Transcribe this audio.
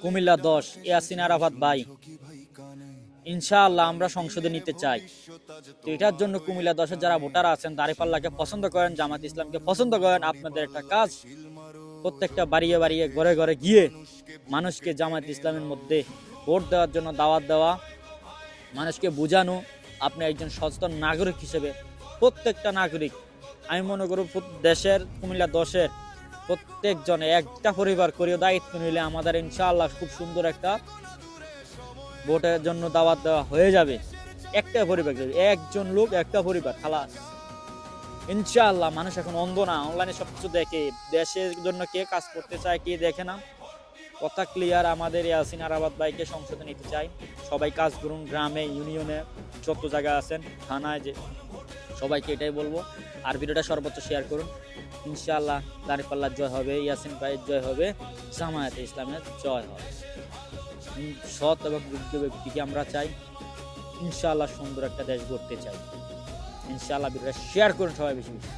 কুমিল্লা 10 ইয়াসিন আরাফাত ভাই, ইনশাআল্লাহ আমরা সংসদে নিতে চাই। তো এটার জন্য কুমিল্লা 10-এর যারা ভোটার আছেন দাঁড়িপাল্লাকে পছন্দ করেন, জামাত ইসলামকে পছন্দ করেন, আপনাদের একটা কাজ প্রত্যেকটা বাড়িয়ে বাড়িয়ে ঘরে ঘরে গিয়ে মানুষকে জামাত ইসলামের মধ্যে ভোট দেওয়ার জন্য দাওয়াত দেওয়া, মানুষকে বোঝানো। আপনি একজন সচেতন নাগরিক হিসেবে প্রত্যেকটা নাগরিক, আমি মনে করি দেশের কুমিল্লা 10-এর প্রত্যেকজনে একটা পরিবার করেও দায়িত্ব নিলে আমাদের ইনশাআল্লাহ খুব সুন্দর একটা ভোটের জন্য দাওয়াত দেওয়া হয়ে যাবে। একটা পরিবার, একজন লোক একটা পরিবার, খালাস। ইনশাআল্লাহ মানুষ এখন অন্ধ না, অনলাইনে সবকিছু দেখে। দেশের জন্য কে কাজ করতে চায় কে দেখে না, কথা ক্লিয়ার। আমাদের ইয়াসিন আরাফাত ভাইকে সংসদে নিতে চাই। সবাই কাজ করুন, গ্রামে ইউনিয়নে যত জায়গা আছেন, থানায়, যে সবাইকে এটাই বলবো। আর ভিডিওটা সর্বোচ্চ শেয়ার করুন। ইনশাআল্লাহ দাঁড়িপাল্লার জয় হবে, ইয়াসিন ভাইয়ের জয় হবে, জামায়াতে ইসলামের জয় হবে। সৎ এবং যোগ্য ব্যক্তিকে আমরা চাই। ইনশাআল্লাহ সুন্দর একটা দেশ গড়তে চাই। ইনশাআল্লাহ ভিডিওটা শেয়ার করুন সবাই বেশি বেশি।